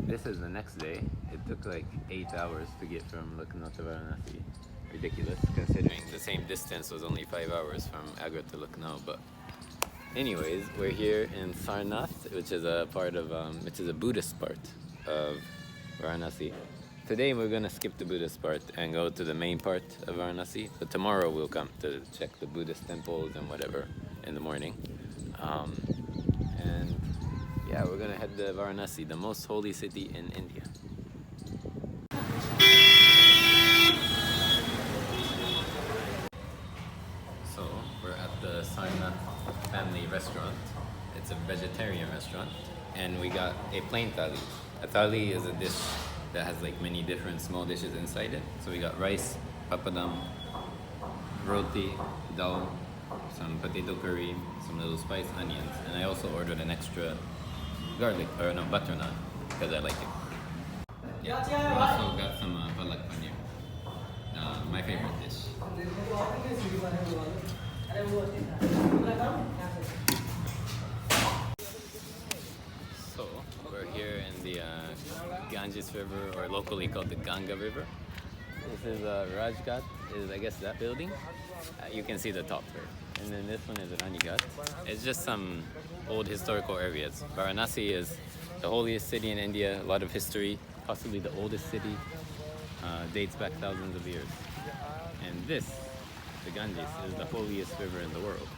this is the next day. It took like 8 hours to get from Lucknow to Varanasi. Ridiculous, considering the same distance was only 5 hours from Agra to Lucknow. But anyways, we're here in Sarnath, which is a part of, which is a Buddhist part of Varanasi. Today we're gonna skip the Buddhist part and go to the main part of Varanasi. But tomorrow we'll come to check the Buddhist temples and whatever in the morning. And yeah, we're gonna head to Varanasi, the most holy city in India. So we're at the Sarnath family restaurant. It's a vegetarian restaurant, and we got a plain thali. A thali is a dish that has like many different small dishes inside it. So we got rice, papadam, roti, dal, some potato curry, some little spiced onions, and I also ordered an extra garlic, or no, butter naan, because I like it. Yeah, we also got some palak paneer, my favorite dish. So, we're here in the Ganges River, or locally called the Ganga River. This is Rajghat, is I guess that building. You can see the top here. And then this one is Ranighat. It's just some old historical areas. Varanasi is the holiest city in India, a lot of history, possibly the oldest city, dates back thousands of years. And this, the Ganges, is the holiest river in the world.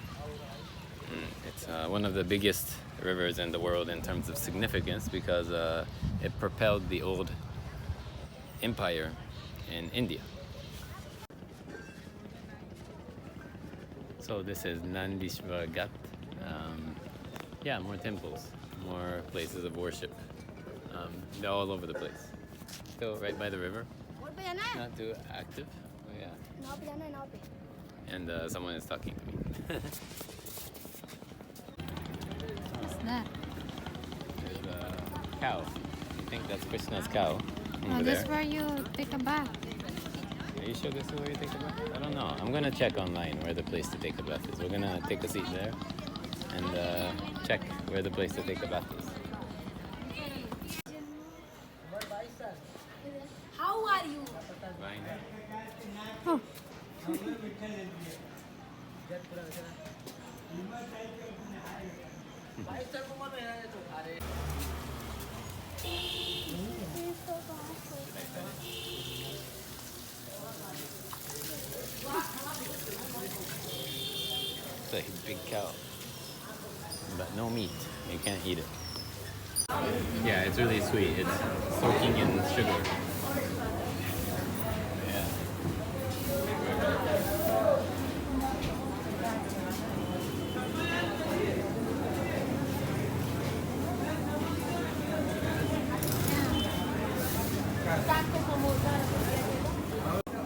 It's one of the biggest rivers in the world in terms of significance because it propelled the old empire in India. So this is Nandishwar Ghat. Yeah, more temples, more places of worship. They're all over the place. Still right by the river. Not too active. Oh, yeah. And someone is talking to me. What's that? There's a cow. I think that's Krishna's cow. Oh, this is where you take a bath. Are you sure this is where you take a bath? I don't know. I'm gonna check online where the place to take a bath is. We're gonna take a seat there and check where the place to take a bath is. How are you? Fine. Oh. It's a big cow, but no meat. You can't eat it. Yeah, it's really sweet. It's soaking in sugar. Yeah.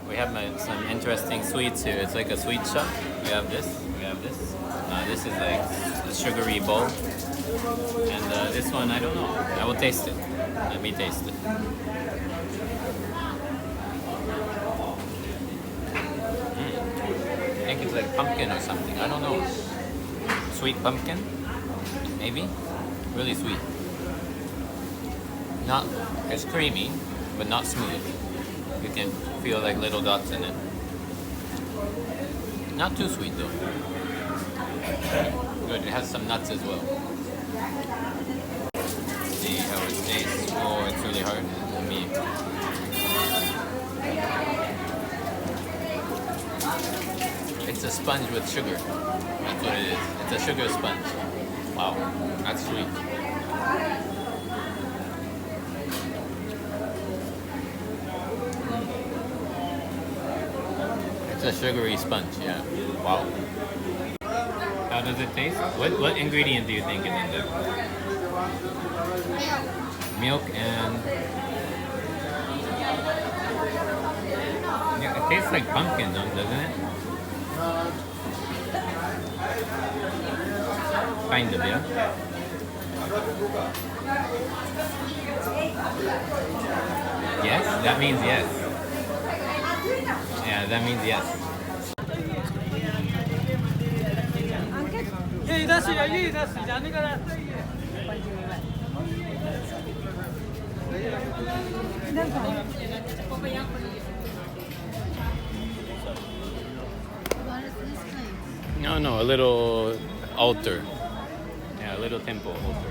We have some interesting sweets here. It's like a sweet shop. We have this. We have this. This is like a sugary bowl. And this one, I don't know. I will taste it. Let me taste it. I think it's like pumpkin or something. I don't know. Sweet pumpkin? Maybe? Really sweet. Not, it's creamy, but not smooth. You can feel like little dots in it. Not too sweet though. Good, it has some nuts as well. See how it tastes. Oh, it's really hard. Let me. It's a sponge with sugar. That's what it is. It's a sugar sponge. Wow, that's sweet. It's a sugary sponge, yeah. Wow. How does it taste? What ingredient do you think is in there? Milk and... Yeah, it tastes like pumpkin though, doesn't it? Kind of, yeah. Yes? That means yes. Yeah, that means yes. What is this place? No, no, a little altar. Yeah, a little temple altar.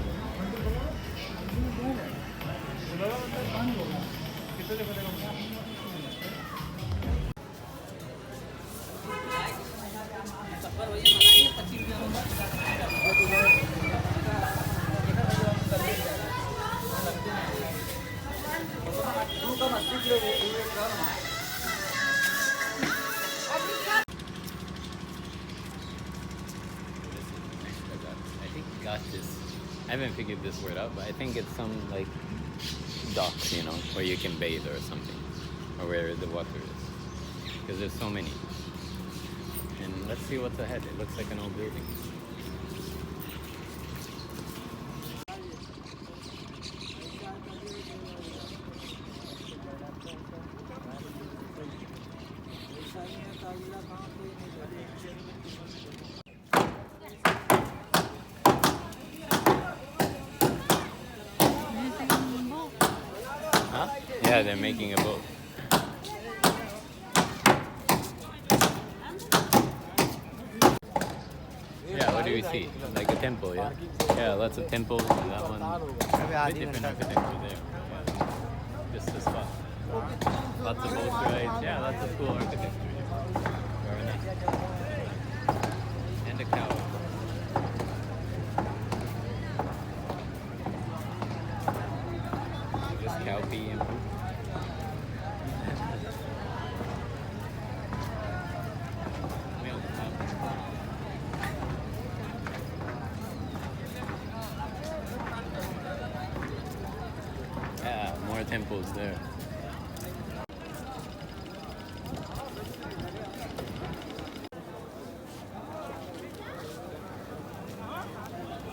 I think got this. I haven't figured this word out, but I think it's some like dock, you know, where you can bathe or something, or where the water is, because there's so many. And let's see what's ahead. It looks like an old building. Huh? Yeah, they're making a boat. Yeah, what do we see? Like a temple, yeah? Yeah, lots of temples. That one. A bit different architecture there. Yeah. Just the spot. Lots of boat rides. Yeah, lots of cool architecture. Very nice. And a cow. Just cow pee and poop. Milk cow. Yeah, more temples there.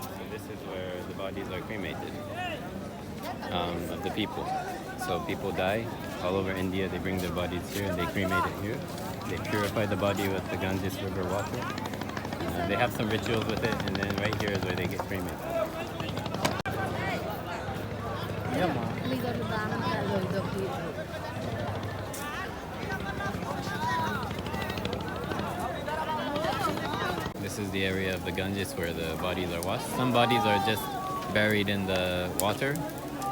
So this is where the bodies are cremated of the people. So people die all over India. They bring their bodies here and they cremate it here. They purify the body with the Ganges River water. They have some rituals with it, and then right here is where they get cremated. This is the area of the Ganges where the bodies are washed. Some bodies are just buried in the water.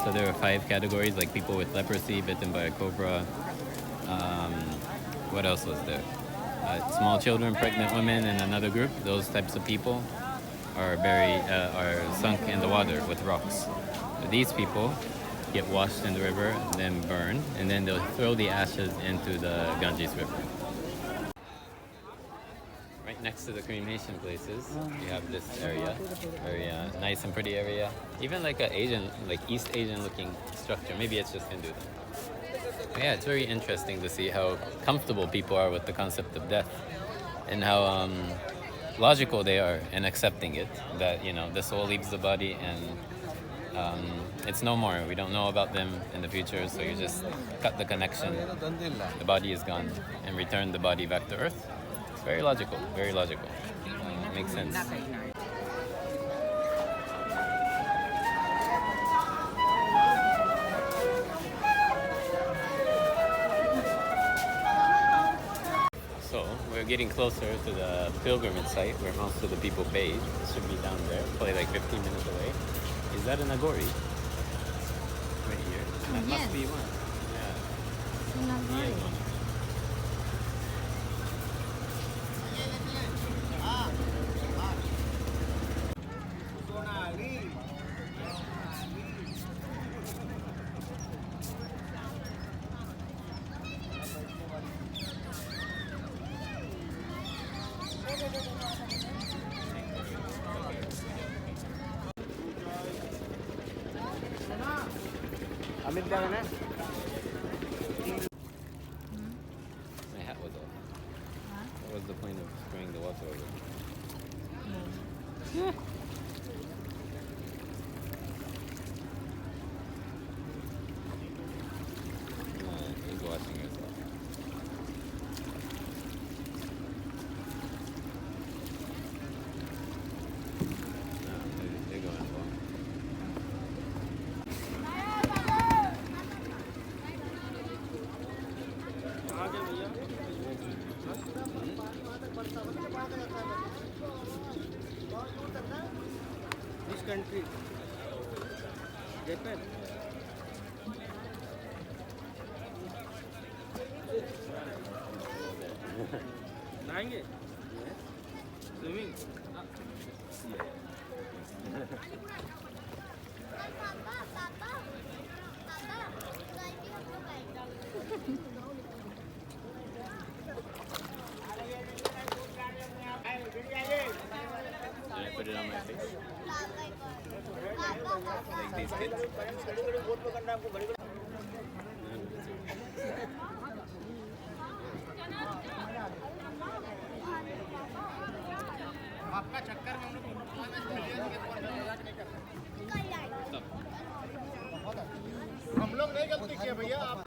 So there are 5 categories, like people with leprosy, bitten by a cobra. What else was there? Small children, pregnant women, and another group. Those types of people are sunk in the water with rocks. These people get washed in the river, then burned, and then they'll throw the ashes into the Ganges River. Right next to the cremation places, you have this area, very nice and pretty area. Even like a East Asian looking structure. Maybe it's just Hindu. Yeah, it's very interesting to see how comfortable people are with the concept of death, and how logical they are in accepting it. That, you know, the soul leaves the body and it's no more. We don't know about them in the future, so you just cut the connection. The body is gone and return the body back to earth. It's very logical, very logical. Makes sense. So we're getting closer to the pilgrimage site where most of the people bathe. It should be down there, probably like 15 minutes away. Is that an Aghori? Right here. That Yes. must be one. Yeah. He is one. My hat was off. What was the point of spraying the water over? Yeah. He's washing herself. They're going well. नहाएंगे swimming Did I put it on my face? Like these kids? हम लोग नहीं गलती किए भैया आप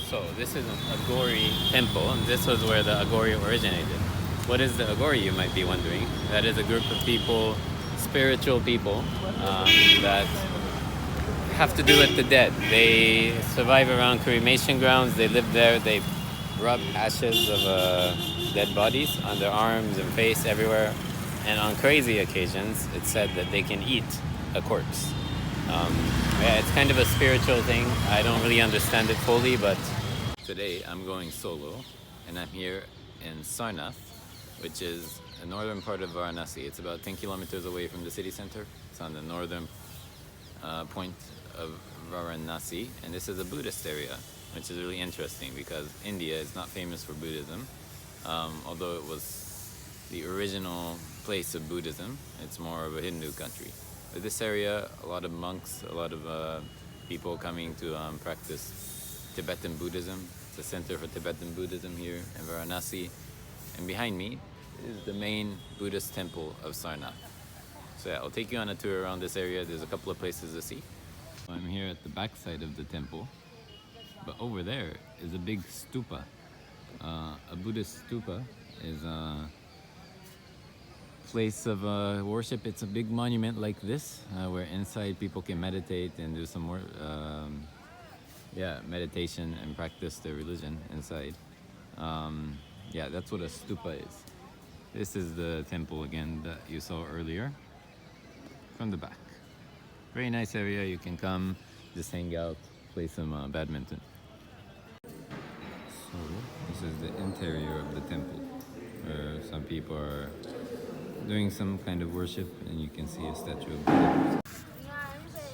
So this is an Aghori temple, and this was where the Aghori originated. What is the Aghori, you might be wondering? That is a group of people, spiritual people, that have to do with the dead. They survive around cremation grounds, they live there, they rub ashes of dead bodies on their arms and face everywhere. And on crazy occasions, it's said that they can eat a corpse. Yeah, it's kind of a spiritual thing. I don't really understand it fully, but today I'm going solo, and I'm here in Sarnath, which is the northern part of Varanasi. It's about 10 kilometers away from the city center. It's on the northern point of Varanasi, and this is a Buddhist area, which is really interesting because India is not famous for Buddhism, although it was the original place of Buddhism. It's more of a Hindu country. But this area, a lot of monks, a lot of people coming to practice Tibetan Buddhism. It's a center for Tibetan Buddhism here in Varanasi. And behind me is the main Buddhist temple of Sarnath. So yeah, I'll take you on a tour around this area. There's a couple of places to see. I'm here at the back side of the temple, but over there is a big stupa. A Buddhist stupa is a place of worship. It's a big monument like this, where inside people can meditate and do some more meditation and practice their religion inside. Yeah, that's what a stupa is. This is the temple again that you saw earlier from the back. Very nice area. You can come, just hang out, play some badminton. So this is the interior of the temple, where some people are doing some kind of worship, and you can see a statue of Buddha.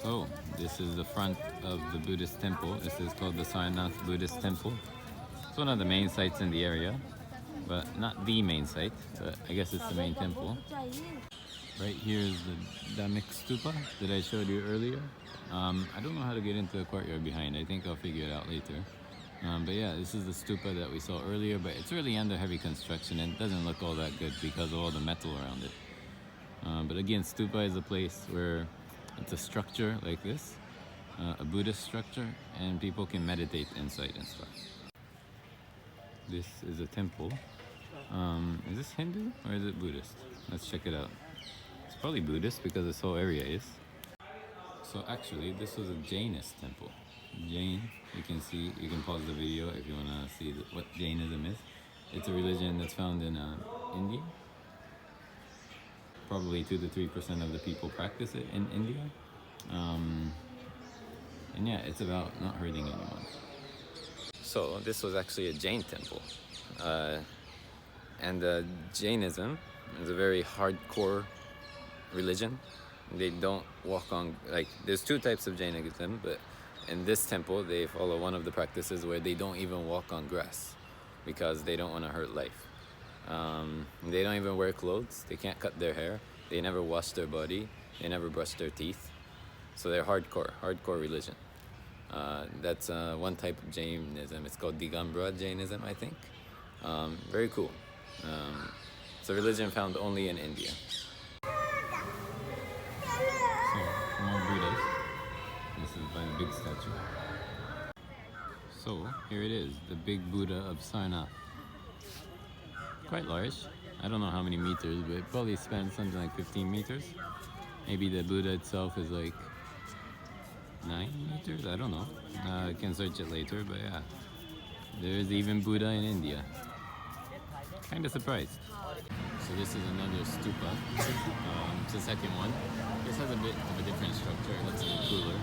So this is the front of the Buddhist temple. This is called the Sarnath Buddhist Temple. It's one of the main sites in the area, but not the main site, but I guess it's the main temple. Right here is the Dhammik Stupa that I showed you earlier. I don't know how to get into the courtyard behind. I think I'll figure it out later. But yeah, this is the stupa that we saw earlier, but it's really under heavy construction and it doesn't look all that good because of all the metal around it. But again, stupa is a place where it's a structure like this, a Buddhist structure, and people can meditate inside and stuff. This is a temple. Is this Hindu or is it Buddhist? Let's check it out. It's probably Buddhist because this whole area is. So actually, this was a Jainist temple. Jain, you can pause the video if you want to see what Jainism is. It's a religion that's found in India. Probably 2 to 3% of the people practice it in India. And yeah, it's about not hurting anyone. So this was actually a Jain temple. And Jainism is a very hardcore religion. They don't walk on, like, there's 2 types of Jainism, but in this temple they follow one of the practices where they don't even walk on grass because they don't want to hurt life. They don't even wear clothes, they can't cut their hair, they never wash their body, they never brush their teeth. So they're hardcore religion. That's one type of Jainism. It's called Digambra Jainism, I think. Very cool. It's a religion found only in India. So, more Buddhas. This is by the big statue. So, here it is, the big Buddha of Sarnath. Quite large. I don't know how many meters, but it probably spans something like 15 meters. Maybe the Buddha itself is like 9 meters? I don't know. I can search it later, but yeah. There's even Buddha in India. Kind of surprised. So this is another stupa. It's the second one. This has a bit of a different structure. It looks a bit cooler.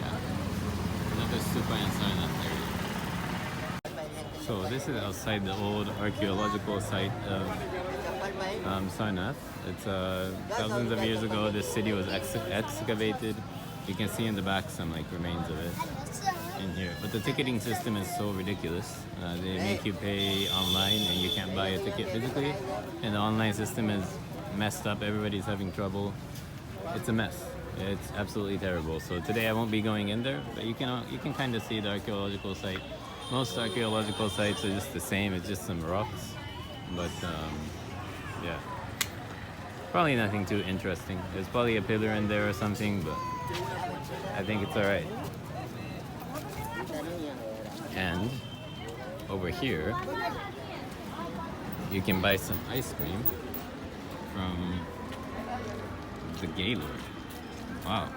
Yeah. Another stupa in Sarnath area. So this is outside the old archaeological site of Sarnath. It's thousands of years ago. This city was excavated. You can see in the back some like remains of it in here. But the ticketing system is so ridiculous. They make you pay online and you can't buy a ticket physically. And the online system is messed up. Everybody's having trouble. It's a mess. It's absolutely terrible. So today I won't be going in there, but you can kind of see the archaeological site. Most archaeological sites are just the same. It's just some rocks. But yeah, probably nothing too interesting. There's probably a pillar in there or something, but I think it's all right. And over here, you can buy some ice cream from the Gaylord. Wow.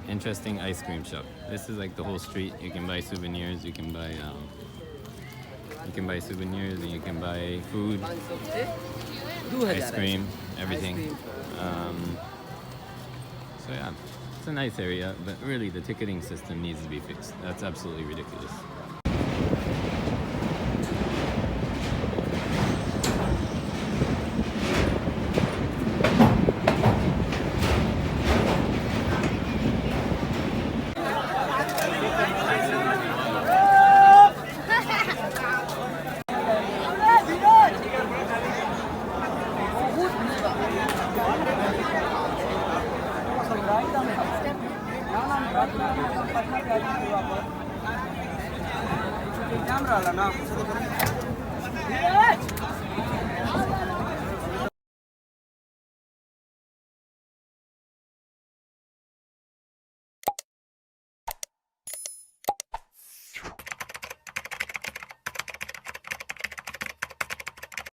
Interesting ice cream shop. This is like the whole street. You can buy souvenirs. You can buy souvenirs, and you can buy food, ice cream, everything. So yeah, it's a nice area, but really the ticketing system needs to be fixed. That's absolutely ridiculous. Camera,